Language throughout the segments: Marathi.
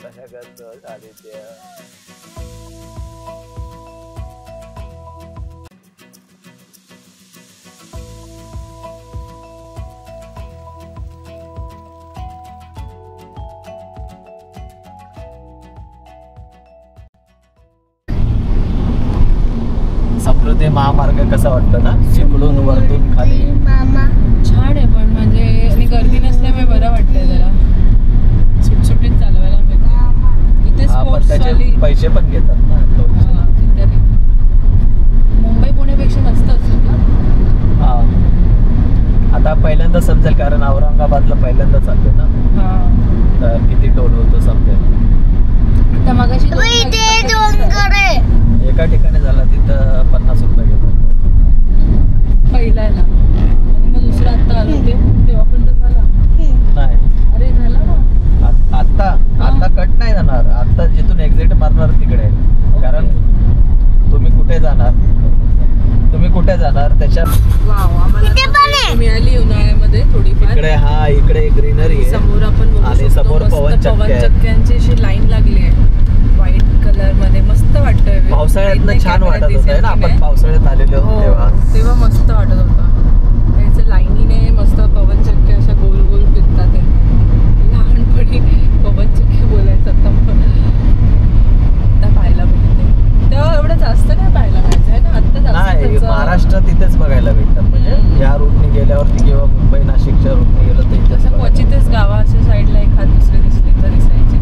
गंध आदित्य. समृद्धी महामार्ग कसा वाटतं ना, चिकडून वरतून खाली. छान आहे पण म्हणजे आणि गर्दी नसल्यामुळे बरं वाटतंय जरा सुटसुटीत चालवायला मिळते. तिथे पण त्याचे पैसे पण घेतात ना. मुंबई पुण्यापेक्षा मस्त असेल ना. हा आता पहिल्यांदा समजेल कारण औरंगाबादला पहिल्यांदा चालतोय ना. तर किती टोल होतो समजेल. आता मगाशी एका ठिकाणी झाला तिथं 50 रुपये घेतात पहिल्याला. आणि मग दुसरा आता आलो तेव्हा पण तर झाला नाही. अरे झाला ना आता कट नाही जाणार. आता जिथून एक्झिट मारणार तिकडे. कारण तुम्ही कुठे जाणार त्याच्या मिळाली उन्हाळ्यामध्ये थोडीफार इकडे. हा इकडे ग्रीनरी आहे समोर आपण आणि समोर पवन चक्क्यांची अशी लाईन लागली आहे व्हाईट कलर मध्ये. मस्त वाटतंय. पावसाळ्यात छान वाटत होतं ना. आपण पावसाळ्यात आलेलो तेव्हा मस्त वाटत होतं. त्याच्या लाईनीने मस्त पवन चक्के अशा गोल गोल फिरतात. लहानपणी पवन चक्के बोलायचं आता पाहायला मिळते. तेव्हा एवढं जास्त नाही पाहायला मिळायचं आहे ना. आता नाही महाराष्ट्रात इथेच बघायला भेटतात. म्हणजे या रूटने गेल्यावरती किंवा मुंबई नाशिकच्या रूटने गेलं तर तसं क्वचितच गावाच्या साईडला एखाद दुसरे दिसले तर दिसायचे.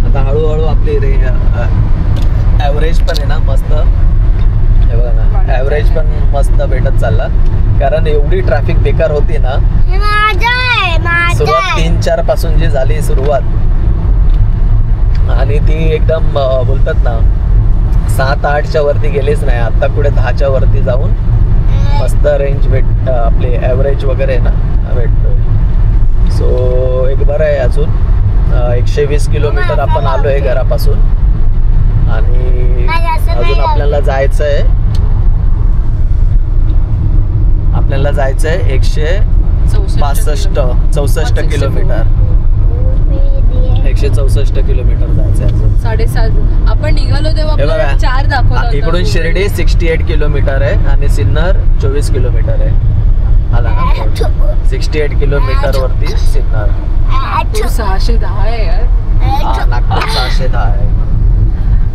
आता हळूहळू आपली ॲव्हरेज पण आहे ना मस्त. हे बघा ना ॲव्हरेज पण मस्त भेटत चालला. कारण एवढी ट्रॅफिक बेकार होती ना. सुरुवात 3-4 पासून जी झाली सुरुवात आणि ती एकदम बोलतात ना 7-8च्या वरती गेलीच नाही. आता पुढे 10च्या वरती जाऊन मस्त रेंज आपले ॲव्हरेज वगैरे ना भेटतो. सो एक बरं आहे. अजून 120 किलोमीटर आपण आलोय घरापासून आणि अजून आपल्याला जायचंय 164 किलोमीटर. 164 किलोमीटर जायचंय अजून. 7:30 आपण निघालो तेव्हा 4 दाखवला. इकडून शिर्डी 68 किलोमीटर आहे आणि सिन्नर 24 किलोमीटर आहे. आला ना 68 किलोमीटर वरती सिन्नर. 610 आहे यार. नागपूर 610 आहे.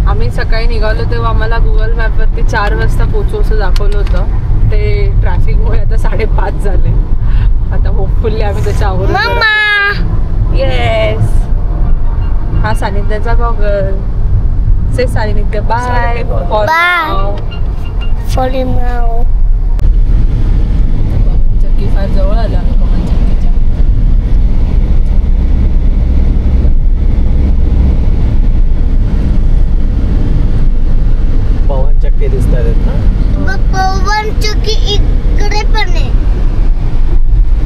आम्ही सकाळी निघालो तेव्हा आम्हाला गुगल मॅप वरती 4 वाजता पोहोचू असं दाखवलं होतं. ते ट्रॅफिकमुळे आता 5:30 झाले. आता होपफुल्ली आम्ही त्याच्या आवरून. येस हा सानिध्याचा गॉगल. से सानिध्य बाय चक्की फार जवळ आला. पवन चक्की दिसत आहेत ना. पवन चक्की इकडे पण आहे.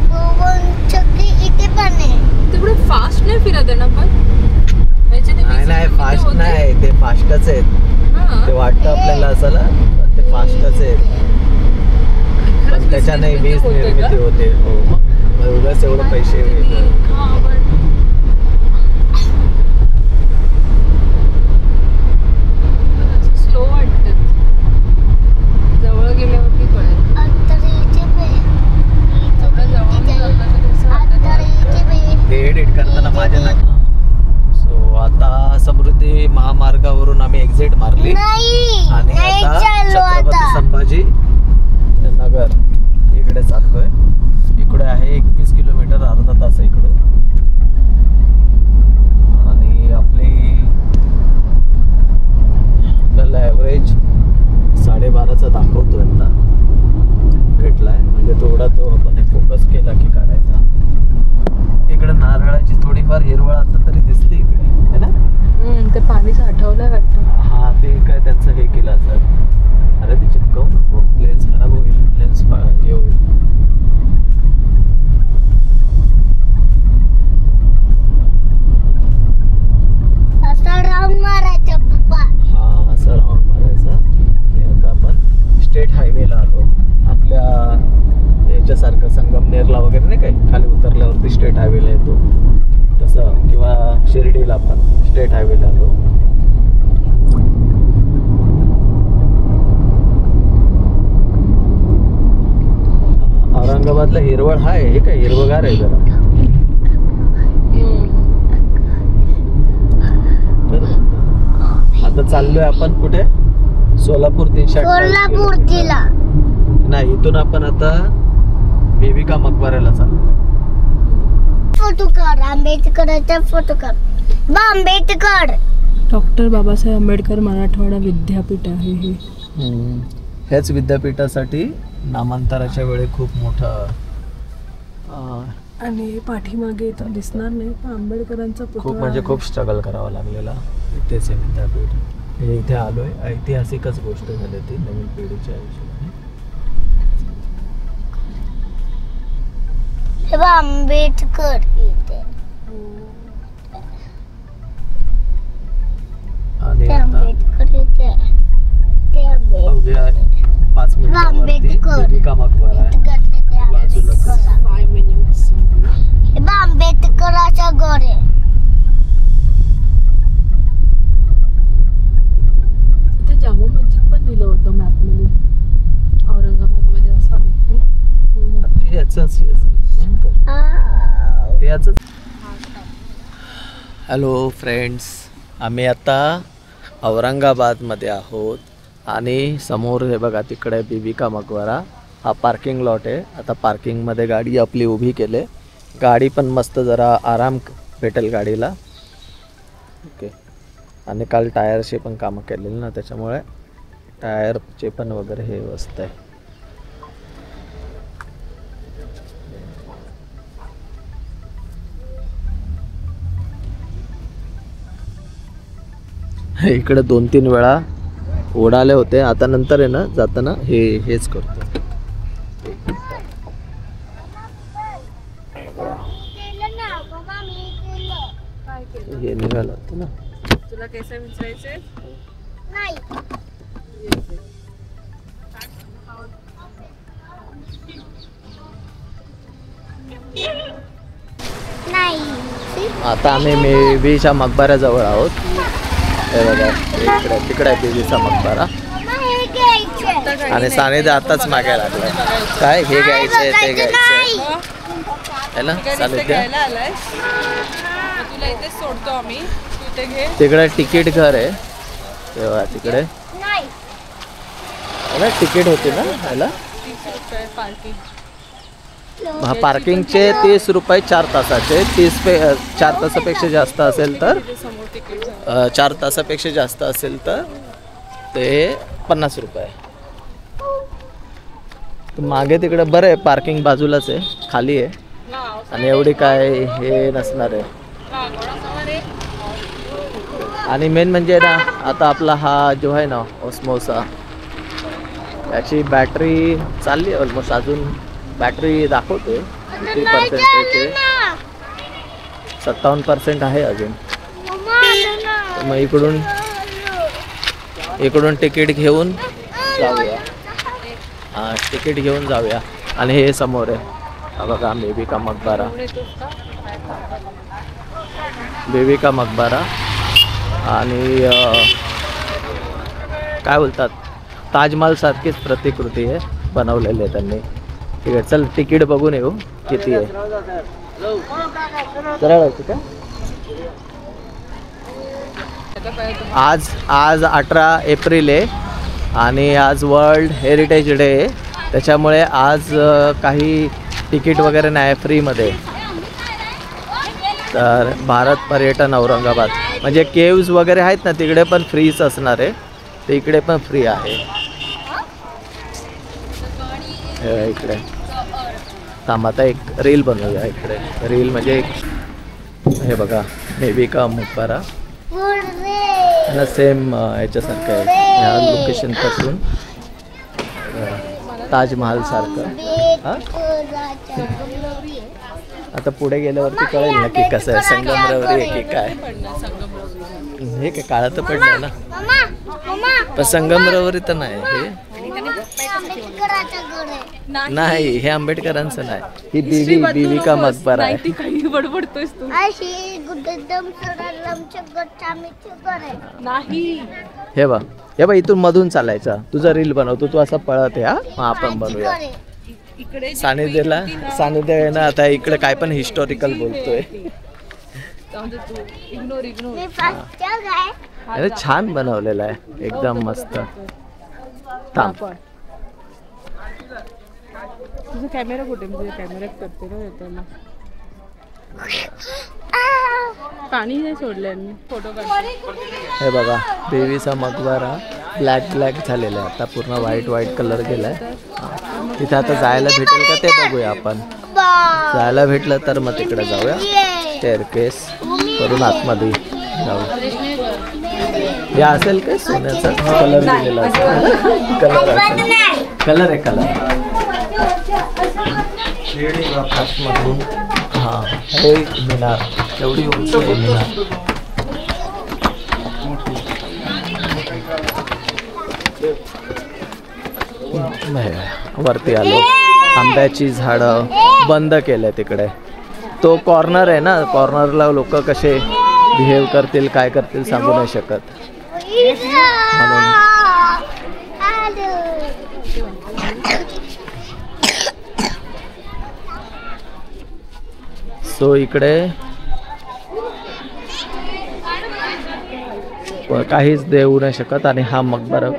पवन चक्की इथे पण आहे. तिकडे फास्ट नाही फिरत आहे ना पण. नाही फास्ट नाही. ते फास्टच आहेत. ते वाटतं आपल्याला असं पण ते फास्टच आहेत. पण त्याच्याने वीज निर्मिती होते. हो उगाच एवढे पैसे स्लो वाटत. जवळ गेल्यावरती कळेल. ते एडिट करताना माझ्या ना. सो आता समृद्धी महामार्गावरून आम्ही एक्झिट मारली आणि आता छत्रपती संभाजी नगर इकडे चालतोय. इकडे आहे 21 किलोमीटर अर्धा तास इकडून. आणि आपल्याला ॲव्हरेज 12.5चा दाखवतोय आता भेटलाय. म्हणजे थोडा तो आपण फोकस केला की काढायचा. इकडे नारळाची थोडीफार हिरवळ आता तरी दिसते इकडे है ना. ते पाणी साठवलंय वाटतं. हा ते काय त्यांचं हे केलं असं. अरे ते चिपकवून लेन्स खराब होईल. लेन्स हे होईल. असा राऊंड मारायचा पप्पा. हा असं राऊंड मारायचा. आता आपण स्टेट हायवेला आलो. आपल्या याच्यासारखं संगमनेरला वगैरे नाही काय खाली उतरल्यावरती स्टेट हायवेला येतो तसं, किंवा शिर्डीला पण स्टेट हायवेला आलो. औरंगाबादला हिरवळ आहे, हे काय हिरवगार आहे जरा. आता चाललोय आपण कुठे? सोलापूर 358 कोल्हापूरला. नाही, इथून आपण आता बीबी का मकबऱ्याला चाललो. फोटो काढ, आंबेडकरांचा फोटो काढ. आंबेडकर. डॉक्टर बाबासाहेब आंबेडकर मराठवाडा विद्यापीठ आहे हे. ह्याच विद्यापीठासाठी नामांतराच्या वेळी खूप मोठं आणि पाठीमागे इथं दिसणार नाही पण आंबेडकरांचा खूप म्हणजे खूप स्ट्रगल करावा लागलेला. इथेच आहे विद्यापीठ. हे इथे आलोय. ऐतिहासिकच गोष्ट झाली ती नवीन पिढीच्या हिशोबाने. हे बघ आंबेडकर इथे. आणि ते आता आंबेडकर इथे. ते आंबेडकर. अवघ्या 5 मिनिटांवरती आंबेडकर. बीबी का मकबरा आहे. बाजूलाच. 5 minutes. हे बघ आंबेडकराचं घर आहे. इथे जामा मस्जिद पण दिलं होतं मॅपमध्ये औरंगाबादमध्ये असं आहे ना. ते याचंच आ. ते याचंच. हॅलो फ्रेंड्स, आम्ही आता औरंगाबादमध्ये आहोत आणि समोर हे बघा तिकडे बीबी का मकबरा. हा पार्किंग लॉट आहे. आता पार्किंगमध्ये गाडी आपली उभी केली. गाडी पण मस्त जरा आराम भेटेल गाडीला. ओके. आणि काल टायरचे पण कामं केलेली ना, त्याच्यामुळे टायरचे पण वगैरे हे व्यवस्था आहे. इकडे 2-3 वेळा उडाले होते. आता नंतर आहे ना जाताना हेच करतो. हे निघालं होतं ना. तुला केस विचारायचे नाही. नाही. आता आम्ही बीबीच्या मकबऱ्याजवळ आहोत. हे बघा इकडे तिकडे आहे बीबीचा मकबरा. मम्मा, हे घ्यायचंय. आणि सानिध्य आताच मागायला लागलाय. काय हे घ्यायचंय ते घ्यायचंय है ना सानिध्य. घ्यायला आलाय तुला इथेच सोडतो आम्ही. तू इथे घे. तिकडे तिकीट घर आहे तेव्हा तिकडे नाही. ना तिकीट होते ना ह्याला. 30 रुपये पार्किंग. हा पार्किंगचे 30 रुपये 4 तासाचे. 4 तासापेक्षा जास्त असेल तर समोर तिकीट 4 तासापेक्षा जास्त असेल तर ते 50 रुपये. मागे तिकडे बरं आहे, पार्किंग बाजूलाच आहे, खाली आहे आणि एवढी काय हे नसणार आहे. आणि मेन म्हणजे ना आता आपला हा जो आहे ना ओस्मोसा, याची बॅटरी चालली ऑलमोस्ट. अजून बॅटरी दाखवते किती पर्सेंटेज. 57% आहे अजून. तर मग इकडून तिकीट घेऊन जाऊया. हां तिकीट घेऊन जाऊया. आणि हे समोर आहे हा बघा बीबी का मकबरा. बीबी का मकबरा. आणि काय बोलतात ताजमहल सारखीच प्रतिकृती आहे बनवलेली आहे त्यांनी. ठीक आहे चल तिकीट बघून येऊ किती आहे. का आज 18 एप्रिल आहे आणि आज वर्ल्ड हेरिटेज डे आहे. त्याच्यामुळे आज काही तिकीट वगैरे नाही, फ्रीमध्ये. तर भारत पर्यटन औरंगाबाद म्हणजे केव्ज वगैरे आहेत ना तिकडे पण फ्रीच असणार आहे. ते इकडे पण फ्री आहे. इकडे थांब आता एक रील बनवूया. इकडे रील म्हणजे एक हे बघा बीबी का मकबरा ना सेम याच्यासारखं आहे. ह्या लोकेशनपासून ताजमहल सारखं. हां आता पुढे गेल्यावरती कळेल ना की कसं आहे, संगमरवरी आहे की काय. हे काय काळं तर पडलं ना, पण संगमरवरी तर नाही. हे आंबेडकराचं घर आहे. नाही, हे आंबेडकरांचं नाही, ही बीवी का मकबरा आहे. ती काही बडबडतोयस तू. अशी गुड्डम सरळमचं गटामीचं घर आहे. नाही हे बघ, हे बघ, इथून मधून चालायचा. तुझा रील बनवतो तू, असं पळत आहे. हा आपण बनवूया. घर आहे. इकडे सानिध्यला सानिध्य आहे ना, आता इकडे काय पण हिस्टॉरिकल बोलतोय. इग्नोर मी फर्स्ट आहे. अरे छान बनवलेलं आहे, एकदम मस्त. थांब. तुझा कॅमेरा कुठे? म्हणजे कॅमेऱ्यात करते ना येताना. पाणी नाही सोडलंय मी, फोटो काढतो. हे बघा, देवीचा मकबरा ब्लॅक झालेला आहे, आता पूर्ण व्हाईट कलर गेलाय. तिथे आता जायला भेटेल का ते बघूया आपण. जायला भेटलं तर मग तिकडे जाऊया. स्टेअरकेस करून आतमध्ये जाऊ. हे असेल काय सोन्याचा कलर दिलेला असेल. कलर आहे कलर. मधून हा, हे मिनार एवढी उंच आहे मिनार. वरती आलो. आंब्याची झाडं बंद केलंय तिकडे. तो कॉर्नर आहे ना, कॉर्नरला लोक कसे बिहेव करतील काय करतील सांगू नाही शकत म्हणून. सो इकडे काहीच देऊ नाही शकत. आणि हा मकबरा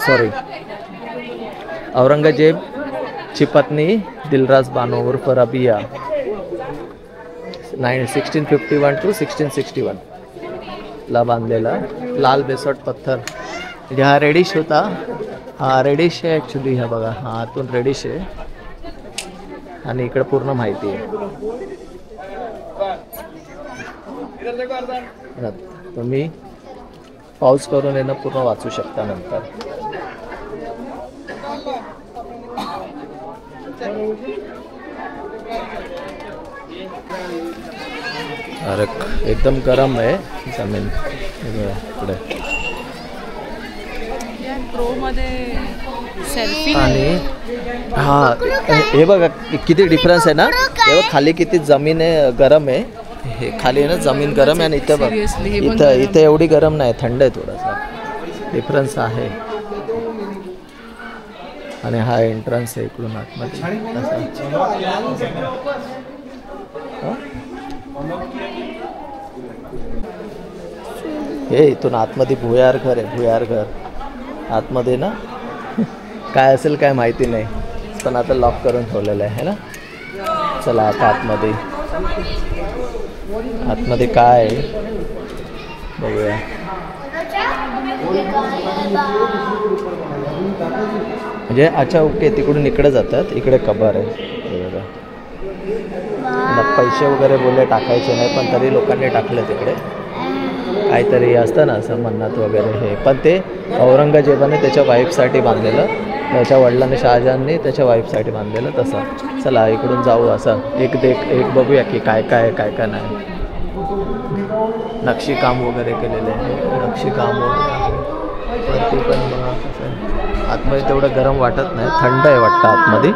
सॉरी औरंगजेब ची पत्नी दिलराज बानो उर्फ रबिया 1651 to 1661 ला बांधलेला लाल बेसोट पत्थर. म्हणजे हा रेडिश होता. हा रेडिश आहे ॲक्च्युली. हा बघा, हा आतून रेडिश आहे. आणि इकडे पूर्ण माहिती आहे. तुम्ही पाऊस करून येणं पूर्ण वाचू शकता नंतर. अरे एकदम गरम आहे जमीन इकडे. प्रो मध्ये सेल्फी आणि हा हे बघा किती डिफरन्स आहे ना. हे बघ खाली किती जमीन आहे, गरम आहे. हे खाली आहे ना जमीन गरम आहे. आणि इथं बघ, इथं एवढी गरम नाही, थंड आहे. थोडासा डिफरन्स आहे. आणि हा एंट्रन्स आहे इकडून आतमध्ये. हे इथून आतमध्ये भुयार घर आहे. भुयार घर आतमध्ये ना काय असेल काय माहिती नाही, पण आता लॉक करून ठेवलेलं आहे ना. चला आता आतमध्ये काय आहे बघूया. म्हणजे अच्छा ओके, तिकडून इकडे जातात. इकडे कबर आहे. पैसे वगैरे बोलले टाकायचे नाही, पण तरी लोकांनी टाकले तिकडे. काहीतरी असतं ना असं मन्नत वगैरे हे. पण ते औरंगजेबाने त्याच्या वाईफसाठी बांधलेलं, त्याच्या वडिलांनी शहाजहानने त्याच्या वाईफसाठी बांधलेलं तसं. चला इकडून जाऊ. असं एक बघूया की काय नाही. नक्षीकाम वगैरे केलेलं आहे. नक्षीकाम वगैरे पण बघा कसं आहे. आतमध्ये तेवढं गरम वाटत नाही, थंड आहे वाटतं आतमध्ये.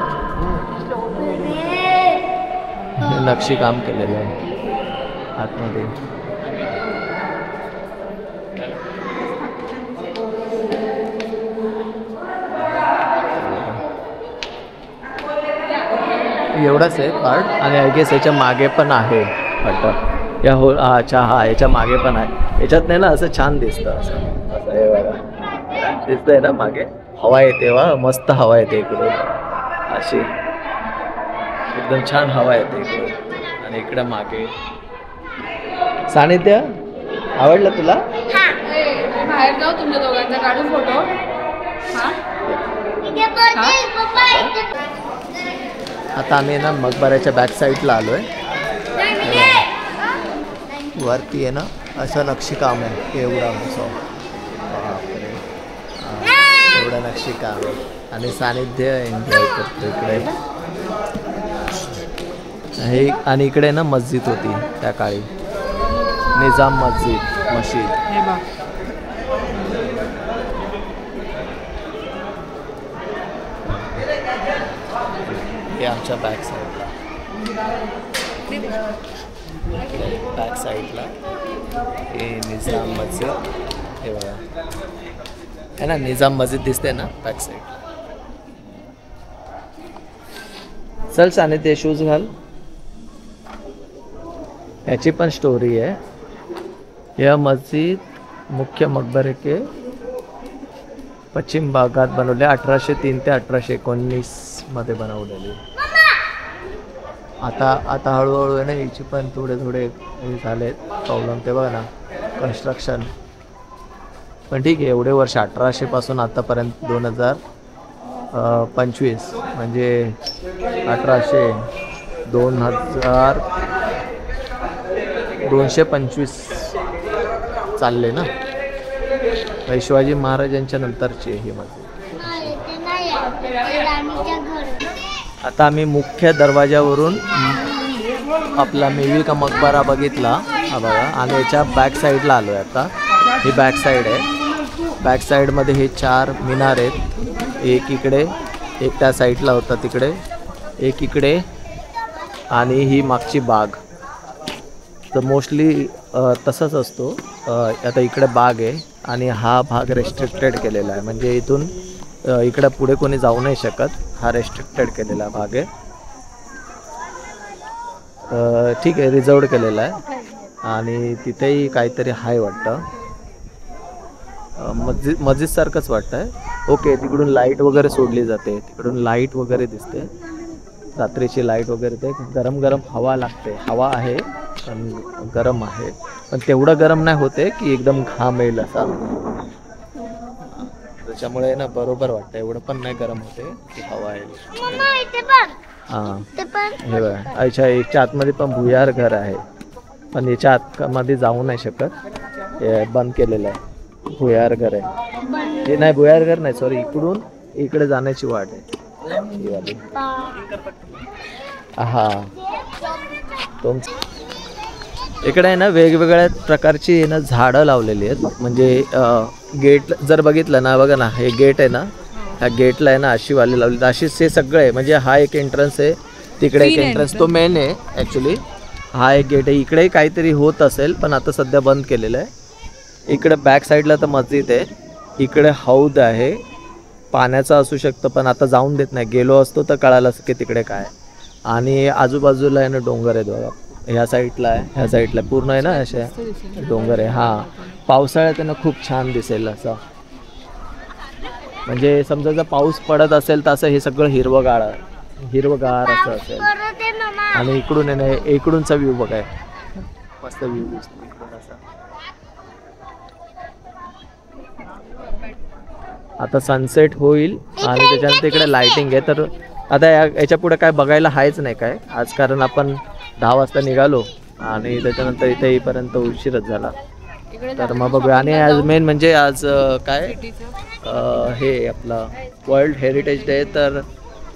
नक्षीकाम केलेलं आहे आतमध्ये. एवढंच आहे पार्ट. आणि आय गेस याच्या मागे पण आहे वाटतं. या हो अच्छा हा याच्या मागे पण आहे. याच्यात नाही ना असं छान दिसतं. असं हे बघा दिसतंय ना मागे. हवा येते वा, मस्त हवा येते इकडून. अशी एकदम छान हवा येते इकडून. आणि इकडे मागे सानिध्य आवडलं तुला? बाहेर जाऊ तुमच्या दोघांचा काढू फोटो. आता आम्ही ना मकबऱ्याच्या बॅक साईडला आलो आहे. वरती आहे ना असं नक्षीकाम आहे. एवढा एवढं नक्षीकाम आहे. आणि सानिध्य एन्जॉय करतो इकडे. हे आणि इकडे ना मस्जिद होती त्या काळी, निजाम मस्जिद. हे आमच्या बॅक साईडला, बॅक साईडला हे निजाम मस्जिद, हे बघा है ना, निजाम मस्जिद दिसते ना बॅक साईडला. चल साने ते शूज घाल. याची पण स्टोरी आहे. यह मस्जिद मुख्य मकबरे के पश्चिम भागात बनवले 1803 ते 1819 मध्ये बनवलेली. आता हळूहळू आहे ना याची पण थोडे हे झालेत प्रॉब्लेम, ते बघा ना कन्स्ट्रक्शन. पण ठीक आहे, एवढे वर्ष 1800 पासून आतापर्यंत 2025 म्हणजे 225 चालले ना. शिवाजी महाराजांच्या नंतरची ही मस्जिद. आता आम्ही मुख्य दरवाजावरून आपला मेवी का मकबरा बघितला हा बघा, आणि याच्या बॅक साईडला आलो आहे. आता ही बॅक साईड आहे. बॅक साईडमध्ये हे 4 मिनार आहेत, एक इकडे, एक त्या साईडला होता तिकडे, एक इकडे, आणि ही मागची बाग. तर मोस्टली तसंच असतो. आता इकडे बाग आहे आणि हा भाग रेस्ट्रिक्टेड केलेला आहे, म्हणजे इथून इकडे पुढे कोणी जाऊ नाही शकत. हा रेस्ट्रिक्टेड केलेला भाग आहे. ठीक आहे, रिझर्वड केलेला आहे. आणि तिथेही काहीतरी आहे वाटतं, मस्जिद सारखंच वाटतं आहे. ओके, तिकडून लाईट वगैरे सोडली जाते, तिकडून लाईट वगैरे दिसते, रात्रीची लाईट वगैरे. ते गरम गरम हवा लागते, हवा आहे पण गरम आहे, पण तेवढं गरम नाही होते की एकदम घाम येईल असा. त्याच्यामुळे ना बरोबर वाटतं, एवढं पण नाही गरम होते की हवा येईल. हां, हे बघा, अच्छा, याच्या आतमध्ये पण भुयार घर आहे, पण याच्या आतमध्ये जाऊ नाही शकत, हे बंद केलेलं आहे. भुयार घर आहे हे, नाही भुयार घर नाही, सॉरी, इकडून इकडे जाण्याची वाट आहे. हा, इकडे आहे ना वेगवेगळ्या प्रकारची आहे ना झाडं लावलेली आहेत. म्हणजे गेट जर बघितलं ना, बघा ना, हे गेट आहे ना, ह्या गेटला आहे ना अशी वाली लावली, अशीच हे सगळं आहे. म्हणजे हा एक एंट्रन्स आहे, तिकडे एक एंट्रन्स, तो मेन आहे ॲक्च्युली. हा एक गेट आहे, इकडेही काहीतरी होत असेल पण आता सध्या बंद केलेलं आहे. इकडे बॅक साईडला तर मस्जिद आहे, इकडे हौद आहे, पाण्याचं असू शकतं पण आता जाऊन देत नाही. गेलो असतो तर कळालं असं की तिकडे काय. आणि आजूबाजूला आहे ना डोंगर आहेत बघा, ह्या साईडला आहे, ह्या साईडला पूर्ण आहे ना अशा डोंगर आहे. हां, पावसाळ्यात आहे ना खूप छान दिसेल असं. म्हणजे समजा जर पाऊस पडत असेल तर असं हे सगळं हिरवगार असं असेल. आणि इकडून आहे ना, इकडूनचा व्ह्यू बघाय, मस्त व्ह्यू दिसतो इकडून असा. आता सनसेट होईल आणि त्याच्यानंतर इकडे लाइटिंग आहे. तर आता याच्या पुढे काय बघायला आहेच नाही काय आज, कारण आपण 10 वाजता निघालो आणि त्याच्यानंतर इथे येईपर्यंत उशीरच झाला. तर मग बघूया. आणि आज मेन म्हणजे आज काय हे आपला वर्ल्ड हेरिटेज डे. तर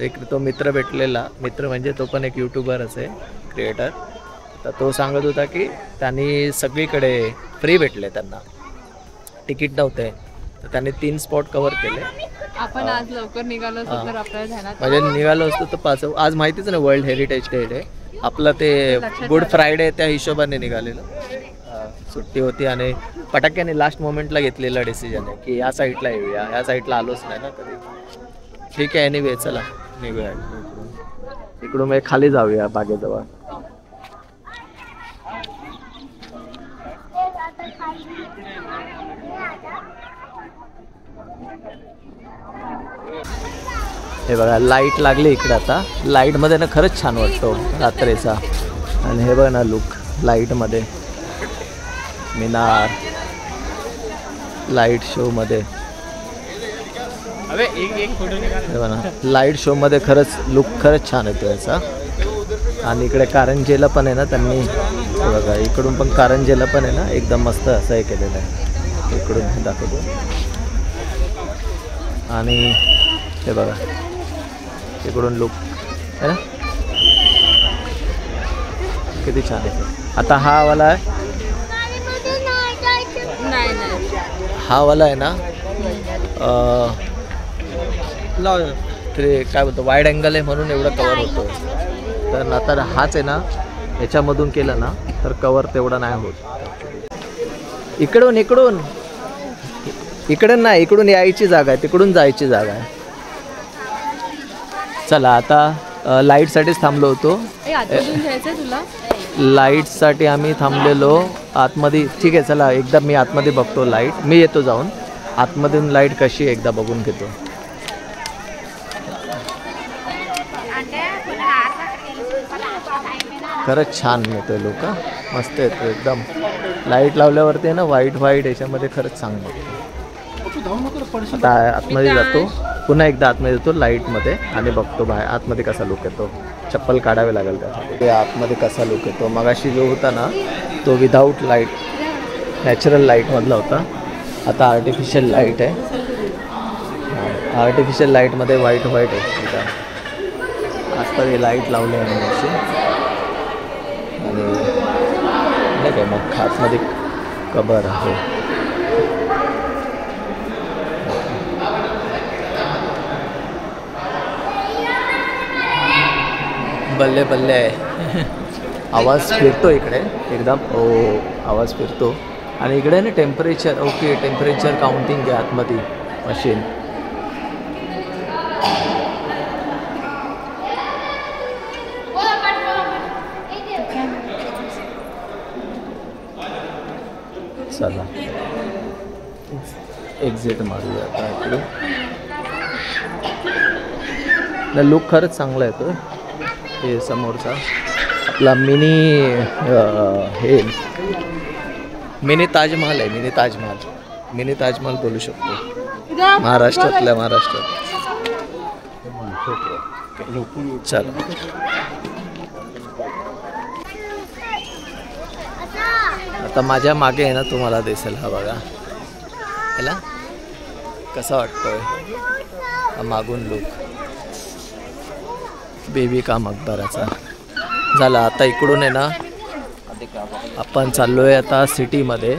एक तो मित्र भेटलेला, मित्र म्हणजे तो पण एक यूट्यूबरच आहे, क्रिएटर. तर तो सांगत होता की त्यांनी सगळीकडे फ्री भेटले, त्यांना तिकीट नव्हते, तर त्यांनी 3 स्पॉट कव्हर केले. आपण आज लवकर निघालो असतो तर आपल्याला ध्यानात, म्हणजे निघालो असतो तर 5. आज माहितीच नाही वर्ल्ड हेरिटेज डे आहे आपलं, ते गुड फ्रायडे त्या हिशोबाने निघालेलं. सुट्टी होती आणि पटाक्याने लास्ट मोमेंटला घेतलेला डिसिजन आहे की या साईडला येऊया, ह्या साईडला आलोच नाही ना कधी. ठीक आहे, एनिवे चला निघूया इकडून. मग खाली जाऊया बागेजवळ. हे बघा लाईट लागली इकडे. आता लाईटमध्ये ना खरंच छान वाटतो रात्रीचा. आणि हे बघा ना लुक लाईटमध्ये, मिनार लाईट शोमध्ये. हे बघा ना लाईट शोमध्ये खरंच लुक खरंच छान येतो याचा. आणि इकडे कारंजेला पण आहे ना त्यांनी, हे बघा इकडून पण कारंजेला पण आहे ना एकदम मस्त असं हे केलेलं आहे. इकडून दाखवतो. आणि हे बघा इकडून लुक आहे ना किती छान आहे. आता हा वाला आहे, हा वाला आहे ना, काय बोलतो वाईड अँगल आहे म्हणून एवढं कवर होतं. तर आता हाच आहे ना याच्यामधून केलं ना तर कवर तेवढा नाही होत. इकडून नाही, इकडून यायची जागा आहे, तिकडून जायची जागा आहे. चला आता लाईटसाठीच थांबलो होतो. तुला लाईटसाठी आम्ही थांबलेलो आतमध्ये. ठीक आहे चला एकदा मी आतमध्ये बघतो लाईट. मी येतो जाऊन आतमधून लाईट कशी एकदा बघून घेतो. खरंच छान येतोय लोक, मस्त येतो एकदम. लाईट लावल्यावरती आहे ना व्हाईट याच्यामध्ये खरंच चांगलं वाटतं. आता आतमध्ये जातो, पुन्हा एकदा आतमध्ये जातो लाईटमध्ये आणि बघतो बाहेर आतमध्ये कसा लुक येतो. चप्पल काढावे लागेल त्यासाठी. ते आतमध्ये कसा लुक येतो. मगाशी जो होता ना तो विदाऊट लाईट नॅचरल लाईटमधला होता. आता आर्टिफिशियल लाईट आहे. आर्टिफिशियल लाईटमध्ये व्हाईट आहे तिथं. आजकाल लाईट लावली आहे अशी आणि नाही काय मग आतमध्ये कबर आहे. बल्ले आहे. आवाज फिरतो इकडे एकदम. आवाज फिरतो आणि इकडे ना टेम्परेचर. ओके टेम्परेचर काउंटिंग आहे आतमध्ये मशीन. चला एक्झिट मारूया आता इकडे. लुक खरंच चांगला येतो. हे समोरचा आपला मिनी ताजमहल आहे. मिनी ताजमहल बोलू शकतो महाराष्ट्रात. चला आता माझ्या मागे आहे ना तुम्हाला दिसेल हा बघा. ह्याला कसा वाटतोय हा मागून लुक. बेबी का मकबराचा झाला. आता इकडून आहे ना आपण चाललोय आता सिटीमध्ये.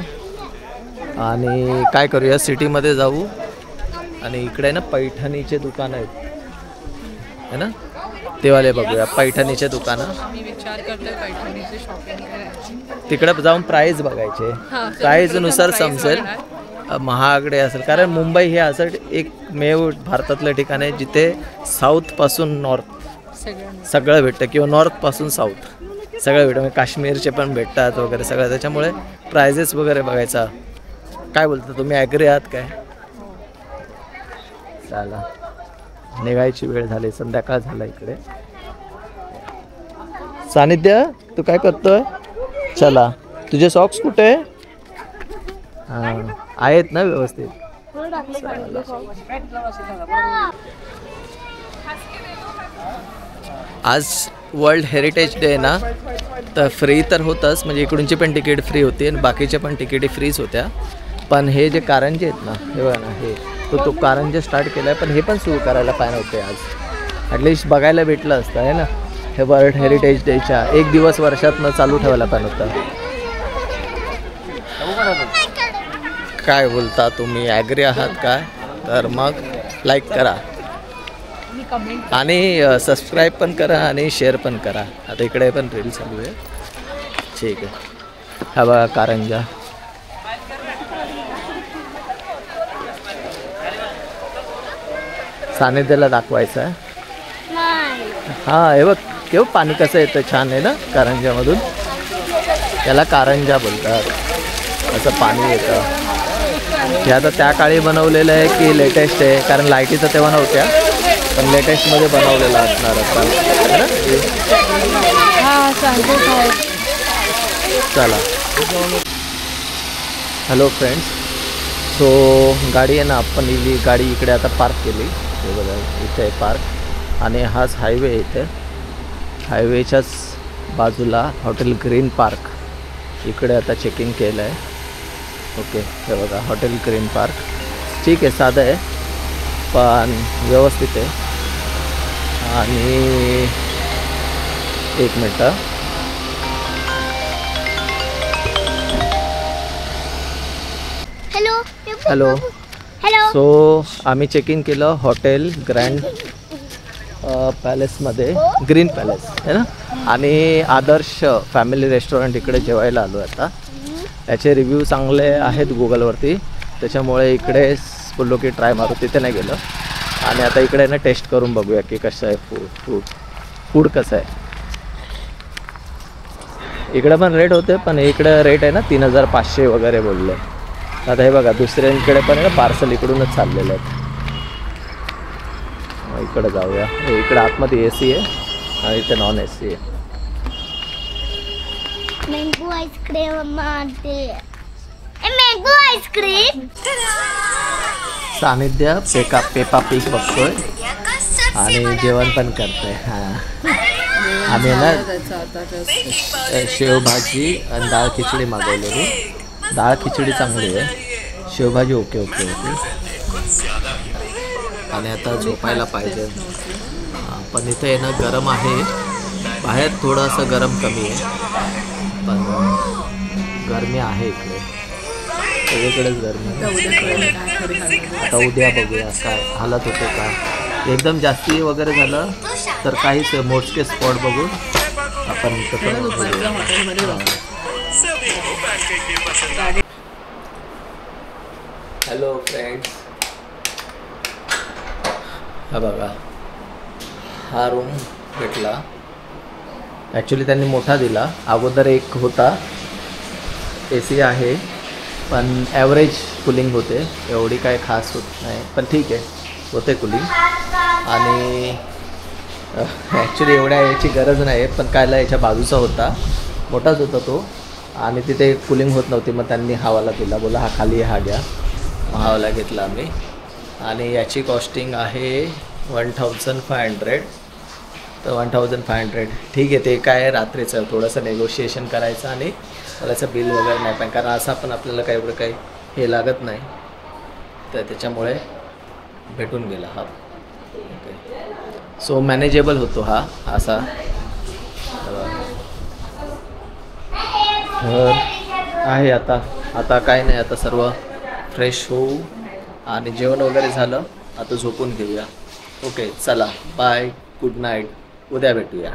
आणि काय करूया सिटीमध्ये जाऊ आणि इकडे ना पैठणीचे दुकान आहेत है ना ते वाले बघूया. पैठणीचे दुकानं तिकडे जाऊन प्राईस बघायचे. प्राईजनुसार समजेल महागडे असेल. कारण मुंबई हे असं एक मेव भारतातलं ठिकाण आहे जिथे साऊथपासून नॉर्थ सगळं भेटतं किंवा नॉर्थपासून साऊथ सगळं भेटतं. म्हणजे काश्मीरचे पण भेटतात वगैरे सगळं. त्याच्यामुळे प्रायझेस वगैरे बघायचा. काय बोलता तुम्ही ॲग्री आहात काय? चला निघायची वेळ झाली. संध्याकाळ झाला इकडे. सानिध्य तू काय करतोय? चला तुझे सॉक्स कुठे हां आहेत ना व्यवस्थित? आज वर्ल्ड हेरिटेज डे ना तर फ्री तर होतंच. म्हणजे इकडूनची पण तिकीट फ्री होती आणि बाकीच्या पण तिकीटी फ्रीच होत्या. पण हे जे कारंजे आहेत ना हे बघा ना हे तो कारंजे स्टार्ट केला आहे. पण हे पण सुरू करायला पाहिजे होते आज. ॲटलिस्ट बघायला भेटलं असतं आहे ना. हे वर्ल्ड हेरिटेज डेच्या एक दिवस वर्षातनं चालू ठेवायला पाहिजे होतं. काय बोलता तुम्ही ॲग्री आहात काय? तर मग लाईक करा आणि सबस्क्राईब पण करा आणि शेअर पण करा. आता इकडे पण रील चालू आहे. ठीक आहे. हा बघा कारंजा. सानिध्याला दाखवायचं आहे. हां हे बघ केव्हा पाणी कसं येतं छान आहे ना कारंजामधून. त्याला कारंजा बोलतात. असं पाणी येतं. हे आता त्या काळी बनवलेलं आहे की लेटेस्ट आहे? कारण लाईटीचं तेव्हा नव्हत्या पण लेटेस्टमध्ये बनवलेलं असणार असं. चला हॅलो फ्रेंड्स. सो गाडी आहे ना आपण ही गाडी इकडे आता पार्क केली. हे बघा इथे आहे पार्क आणि हाच हायवे आहे. इथे हायवेच्याच बाजूला हॉटेल ग्रीन पार्क. इकडे आता चेकिंग केलं आहे. ओके हे बघा हॉटेल ग्रीन पार्क. ठीक आहे साधं आहे पण व्यवस्थित आहे. आणि एक मिनटं हॅलो. सो आम्ही चेकिंग केलं हॉटेल ग्रँड पॅलेसमध्ये, ग्रीन पॅलेस आहे ना, आणि आदर्श फॅमिली रेस्टॉरंट इकडे जेवायला आलो आता. याचे रिव्ह्यू चांगले आहेत गुगलवरती, त्याच्यामुळे इकडे बोललो की ट्राय मारू. तिथे नाही गेलं. आणि आता इकडे ना टेस्ट करून बघूया की कसं आहे फूड कसं आहे. इकडे पण रेट होते, पण इकडे रेट आहे ना 3500 वगैरे बोलले. आता हे बघा दुसऱ्यांकडे पण आहे ना पार्सल इकडूनच चाललेलं आहे. इकडे जाऊया. इकडे आतमध्ये AC आहे आणि इथे नॉन AC आहे. मँगो आईस्क्रीम मँगो आईस्क्रीम सानिध्य पेपा पिग बघतोय आणि जेवण पण करतोय. हां, आम्ही ना शेवभाजी आणि डाळ खिचडी मागवलेली. डाळ खिचडी चांगली आहे, शेवभाजी ओके होती. आणि आता झोपायला पाहिजे. पण इथे आहे ना गरम आहे. बाहेर थोडंसं गरम कमी आहे, पण गरमी आहे इकडे, सगळीकडेच गरमी आहे. आता उद्या बघूया काय हालत होते का. एकदम जास्ती वगैरे झालं तर काहीच मोजके स्पॉट बघून आपण हॅलो फ्रेंड्स, हा बघा हा रूम भेटला. ॲक्च्युली त्यांनी मोठा दिला. अगोदर एक होता AC आहे, पण ॲव्हरेज कुलिंग होते, एवढी काय खास होत नाही, पण ठीक आहे होते कुलिंग. आणि ॲक्च्युली एवढ्या याची गरज नाही, पण कायला याच्या बाजूचा होता, मोठाच होता तो, आणि तिथे कुलिंग होत नव्हती. मग त्यांनी हावाला दिला, बोला हा खाली हा घ्या. हावाला घेतला आम्ही. आणि याची कॉस्टिंग आहे 1500. तर 1500 ठीक आहे. ते काय रात्रीचं थोडंसं नेगोशिएशन करायचं आणि त्याचं बिल वगैरे नाही, पण कारण असं पण आपल्याला काही एवढं काही हे लागत नाही, तर त्याच्यामुळे भेटून गेला हा. ओके, सो मॅनेजेबल होतो हा असा. तर आहे आता काय नाही, आता सर्व फ्रेश होऊ आणि जेवण वगैरे झालं, आता झोपून घेऊया. ओके चला, बाय, गुड नाईट, उद्या भेटूया.